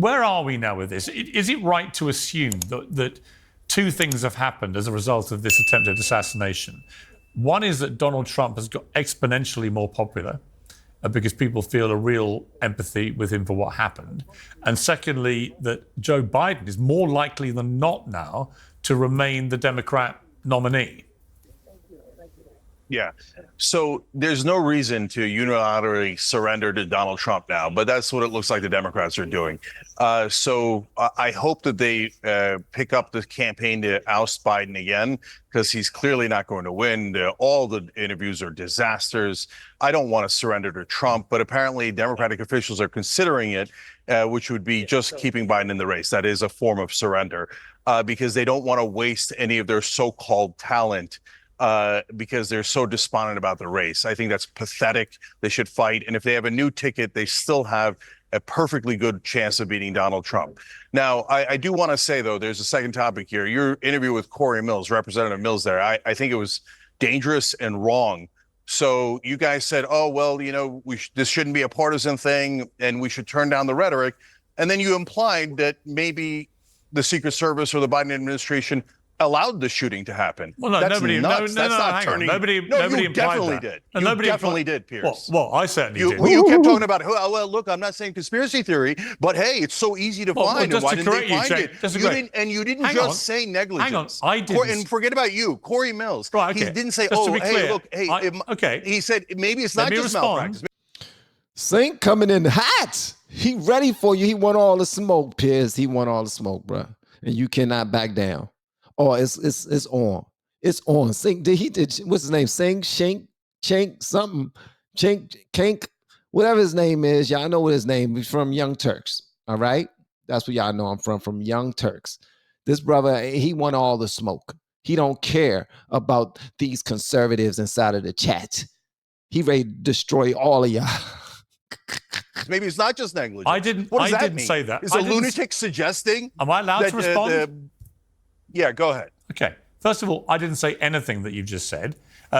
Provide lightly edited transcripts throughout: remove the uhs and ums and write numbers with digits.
Where are we now with this? Is it right to assume that two things have happened as a result of this attempted assassination? One is that Donald Trump has got exponentially more popular because people feel a real empathy with him for what happened. And secondly, that Joe Biden is more likely than not now to remain the Democrat nominee. Yeah. So there's no reason to unilaterally surrender to Donald Trump now, but that's what it looks like the Democrats are doing. So I hope that they pick up the campaign to oust Biden again, because he's clearly not going to win. All the interviews are disasters. I don't want to surrender to Trump, but apparently Democratic officials are considering it, which would be just keeping Biden in the race. That is a form of surrender because they don't want to waste any of their so-called talent because they're so despondent about the race. I think that's pathetic. They should fight. And if they have a new ticket, they still have a perfectly good chance of beating Donald Trump. Now, I do want to say, though, there's a second topic here. Your interview with Corey Mills, Representative Mills there, I think it was dangerous and wrong. So you guys said, oh, well, you know, this shouldn't be a partisan thing and we should turn down the rhetoric. And then you implied that maybe the Secret Service or the Biden administration allowed the shooting to happen. Well, no, that's nobody. Nuts. No, That's no, not hang turning. on. Nobody. No, nobody you implied definitely that. did. No, You nobody definitely did, Pierce. Well, I certainly did. You kept talking about, well, look, I'm not saying conspiracy theory, but hey, it's so easy to find. And why didn't they find it? You didn't just say negligence. Hang on, I didn't. And forget about you, Corey Mills. Right, okay. He didn't say, just hey, clear, look, hey. Okay. He said maybe it's not just malpractice. Cenk coming in hot. He ready for you. He want all the smoke, Piers. He want all the smoke, bro. And you cannot back down. Oh, it's on. It's on. Cenk did what's his name? Cenk, something. Cenk, whatever his name is. Y'all know what his name is. He's from Young Turks. All right? That's what y'all know I'm from Young Turks. This brother, he want all the smoke. He don't care about these conservatives inside of the chat. He ready to destroy all of y'all. Maybe it's not just negligence. I didn't say that. Is a lunatic suggesting? Am I allowed to respond? Yeah, go ahead. Okay. First of all, I didn't say anything that you've just said.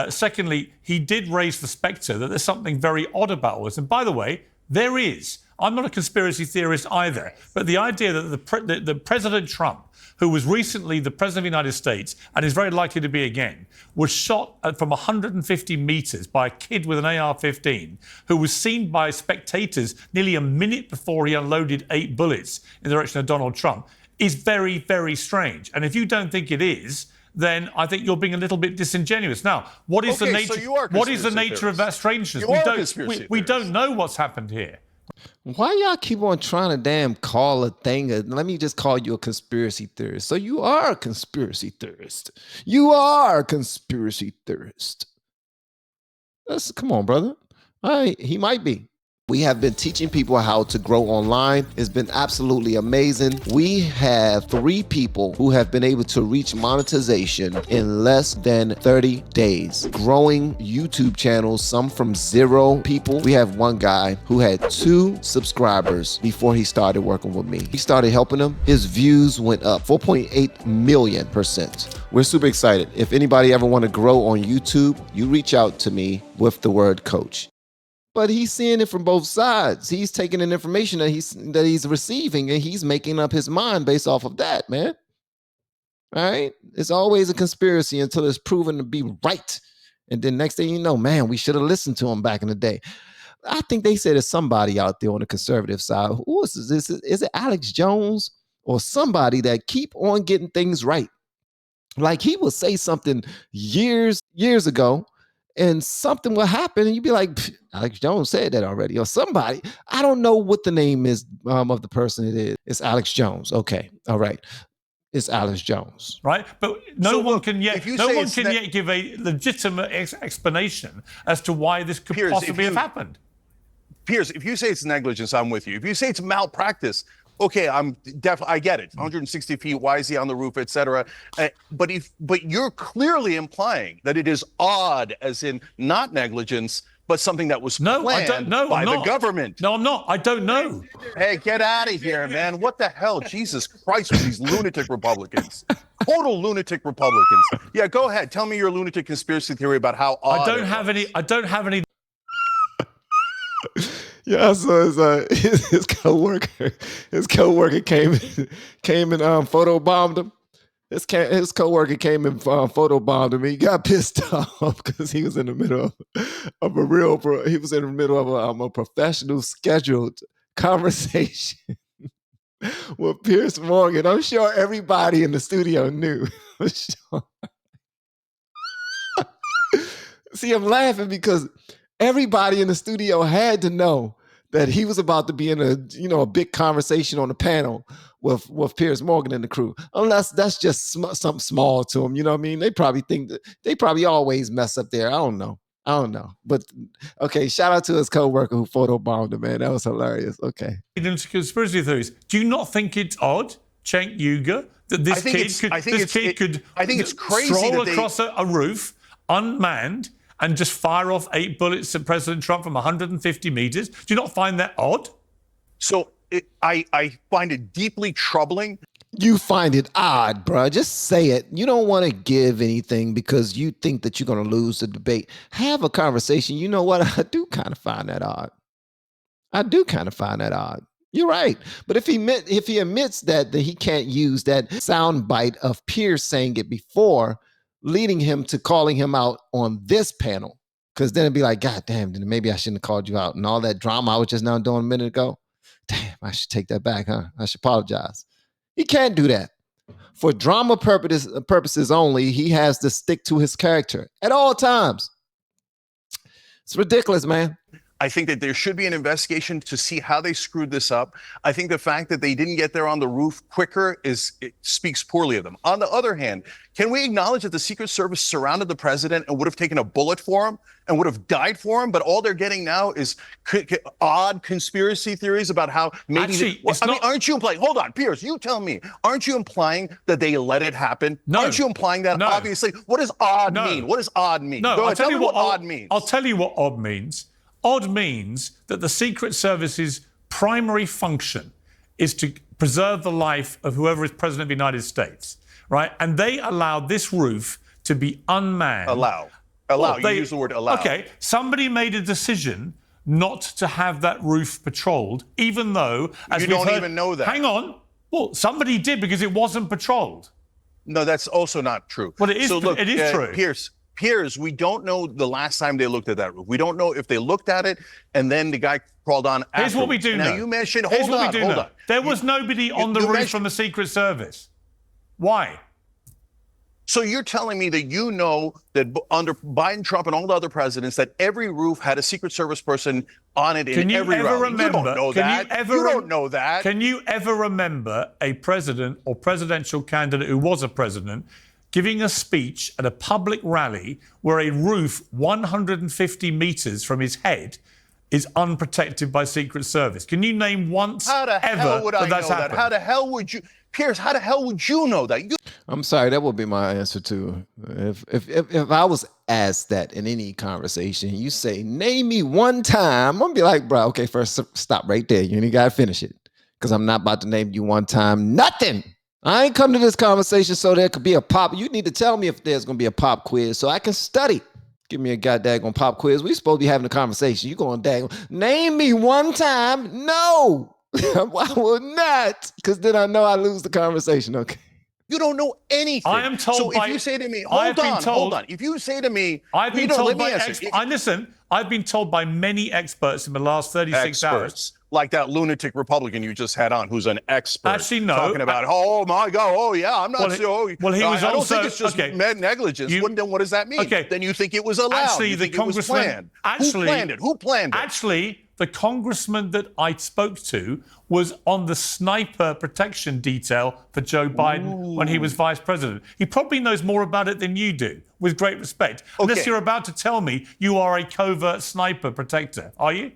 Secondly, he did raise the spectre that there's something very odd about all this. And by the way, there is. I'm not a conspiracy theorist either. But the idea that the President Trump, who was recently the President of the United States and is very likely to be again, was shot from 150 meters by a kid with an AR-15 who was seen by spectators nearly a minute before he unloaded 8 bullets in the direction of Donald Trump is very, very strange. And if you don't think it is, then I think you're being a little bit disingenuous. Now, what is the nature? So what is the nature of that strangeness? We don't know what's happened here. Why y'all keep on trying to damn call a thing? Let me just call you a conspiracy theorist. So you are a conspiracy theorist. You are a conspiracy theorist. Come on, brother. He might be. We have been teaching people how to grow online. It's been absolutely amazing. We have 3 people who have been able to reach monetization in less than 30 days. Growing YouTube channels, some from 0 people. We have one guy who had 2 subscribers before he started working with me. He started helping him. His views went up 4.8 million%. We're super excited. If anybody ever want to grow on YouTube, you reach out to me with the word coach. But he's seeing it from both sides. He's taking in information that he's receiving, and he's making up his mind based off of that, man. All right? It's always a conspiracy until it's proven to be right. And then next thing you know, man, we should have listened to him back in the day. I think they said there's somebody out there on the conservative side. Who is this? Is it Alex Jones or somebody that keep on getting things right? Like he will say something years ago, and something will happen and you'd be like, Alex Jones said that already, or somebody. I don't know what the name is of the person it is. It's Alex Jones. Okay. All right. It's Alex Jones. Right? But no one can yet give a legitimate explanation as to why this could possibly have happened. Piers, if you say it's negligence, I'm with you. If you say it's malpractice, okay, I get it. 160 feet, why is he on the roof, et cetera. But you're clearly implying that it is odd, as in not negligence, but something that was planned by the government. No, I'm not. I don't know. Hey, get out of here, man. What the hell? Jesus Christ with these lunatic Republicans. Total lunatic Republicans. Yeah, go ahead. Tell me your lunatic conspiracy theory about how odd I don't have any. Yeah, so his coworker came and photobombed him. His coworker came and photobombed him. He got pissed off because he was in the middle of a professional scheduled conversation with Piers Morgan. I'm sure everybody in the studio knew. I'm sure. See, I'm laughing because everybody in the studio had to know that he was about to be in a big conversation on the panel with Piers Morgan and the crew. Unless that's just something small to him, you know what I mean? They probably think that they probably always mess up there. I don't know. But okay, shout out to his coworker who photobombed him, man. That was hilarious. Okay. Into conspiracy theories. Do you not think it's odd, Cenk Uygur, that this kid could it's crazy stroll that across a roof unmanned and just fire off 8 bullets at President Trump from 150 meters? Do you not find that odd? So I find it deeply troubling. You find it odd, bro. Just say it. You don't want to give anything because you think that you're going to lose the debate. Have a conversation. You know what? I do kind of find that odd. You're right. But if he admits that he can't use that sound bite of Piers saying it before, leading him to calling him out on this panel, because then it'd be like, God damn, then maybe I shouldn't have called you out. And all that drama I was just now doing a minute ago. Damn, I should take that back, huh? I should apologize. He can't do that. For drama purposes only, he has to stick to his character at all times. It's ridiculous, man. I think that there should be an investigation to see how they screwed this up. I think the fact that they didn't get there on the roof quicker speaks poorly of them. On the other hand, can we acknowledge that the Secret Service surrounded the president and would have taken a bullet for him and would have died for him? But all they're getting now is odd conspiracy theories about how maybe. Actually, aren't you implying? Hold on, Piers, you tell me. Aren't you implying that they let it happen? No. Aren't you implying that? No. Obviously, what does odd mean? What does odd mean? No, Go ahead, tell me what odd means. I'll tell you what odd means. Odd means that the Secret Service's primary function is to preserve the life of whoever is president of the United States, right? And they allowed this roof to be unmanned. Allow. You use the word allow. Okay, somebody made a decision not to have that roof patrolled, even though, as you we've don't heard, even know that. Hang on. Well, somebody did because it wasn't patrolled. No, that's also not true. Well, it is. So look, it is true. Piers, we don't know the last time they looked at that roof. We don't know if they looked at it and then the guy crawled on after. Here's what we do know. Now, you mentioned, hold on. There was you, nobody on the roof from the Secret Service. Why? So you're telling me that you know that under Biden, Trump, and all the other presidents, that every roof had a Secret Service person on it in every rally. You don't know that. You don't know that. Can you ever remember a president or presidential candidate who was a president giving a speech at a public rally where a roof 150 meters from his head is unprotected by Secret Service? Can you name once ever that that's happened? How the hell would you, Piers? How the hell would you know that? I'm sorry, that would be my answer too. If I was asked that in any conversation, you say, name me one time, I'm gonna be like, bro, okay, first stop right there. You ain't gotta finish it, because I'm not about to name you one time. Nothing. I ain't come to this conversation so there could be a pop. You need to tell me if there's going to be a pop quiz so I can study. Give me a goddamn pop quiz. We supposed to be having a conversation. You going dang? Name me one time. No, I will not, because then I know I lose the conversation. Okay. You don't know anything. I am told. So if you say to me, hold on. If you say to me, I've been told by I've been told by many experts in the last 36 hours. Like that lunatic Republican you just had on, who's an expert. Actually, no. Talking about, oh my God, oh yeah, I'm not sure. Well, he was I don't also. think it's just negligence. Then what does that mean? Okay. Then you think it was allowed. Actually, the congressman. Who planned it? Who planned it? Actually, the congressman that I spoke to was on the sniper protection detail for Joe Biden when he was vice president. He probably knows more about it than you do, with great respect. Unless you're about to tell me you are a covert sniper protector, are you?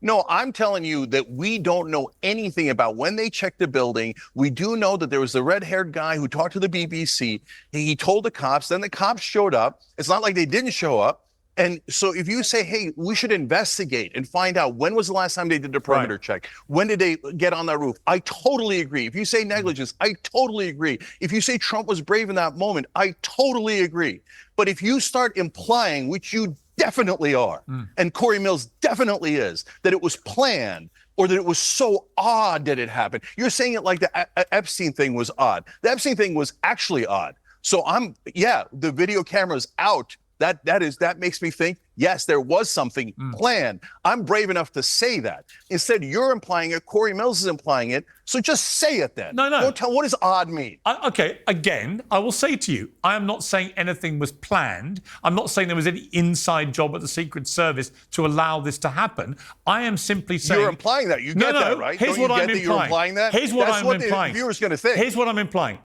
No, I'm telling you that we don't know anything about when they checked the building. We do know that there was the red-haired guy who talked to the BBC. He told the cops, then the cops showed up. It's not like they didn't show up. And so if you say, hey, we should investigate and find out when was the last time they did the perimeter check? When did they get on that roof? I totally agree. If you say negligence, I totally agree. If you say Trump was brave in that moment, I totally agree. But if you start implying, which you definitely are, and Corey Mills definitely is, that it was planned or that it was so odd that it happened. You're saying it like the Epstein thing was odd. The Epstein thing was actually odd. So the video camera's out. That makes me think, yes, there was something planned. I'm brave enough to say that. Instead, you're implying it. Corey Mills is implying it. So just say it then. No. Don't tell. What does odd mean? Okay, again, I will say to you, I am not saying anything was planned. I'm not saying there was any inside job at the Secret Service to allow this to happen. I am simply saying... You're implying that. You get that, right? Here's what I'm implying. You're implying that? Here's what That's I'm what implying. the viewer's going to think. Here's what I'm implying.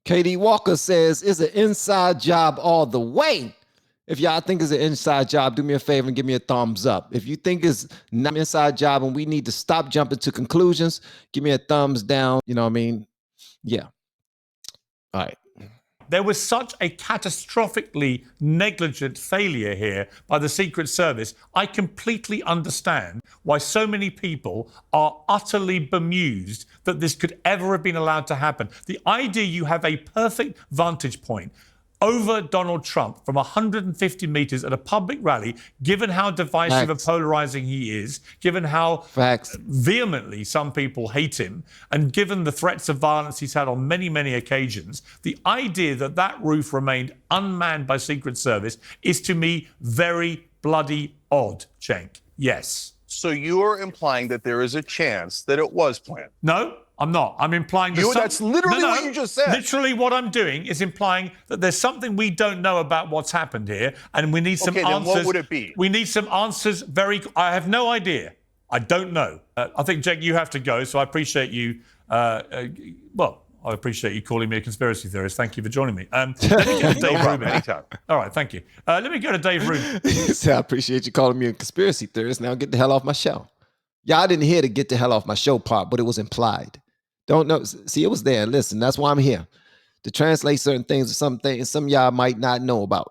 KD Walker says, it's an inside job all the way. If y'all think it's an inside job, do me a favor and give me a thumbs up. If you think it's not an inside job and we need to stop jumping to conclusions, give me a thumbs down. You know what I mean? Yeah. All right. There was such a catastrophically negligent failure here by the Secret Service. I completely understand why so many people are utterly bemused that this could ever have been allowed to happen. The idea you have a perfect vantage point over Donald Trump from 150 meters at a public rally, given how divisive and polarizing he is, given how vehemently some people hate him, and given the threats of violence he's had on many, many occasions, the idea that that roof remained unmanned by Secret Service is to me very bloody odd, Cenk. Yes. So you're implying that there is a chance that it was planned? No. I'm not. I'm implying that's literally what you just said. Literally what I'm doing is implying that there's something we don't know about what's happened here, and we need some answers. Then what would it be? We need some answers I have no idea. I don't know. I think, Cenk, you have to go, so I appreciate you. I appreciate you calling me a conspiracy theorist. Thank you for joining me. Let me go to Dave Rubin. Anytime. All right, thank you. Let me go to Dave Rubin. I appreciate you calling me a conspiracy theorist. Now get the hell off my show. Y'all didn't hear the get the hell off my show part, but it was implied. Don't know. See, it was there. Listen, that's why I'm here, to translate certain things, some of y'all might not know about.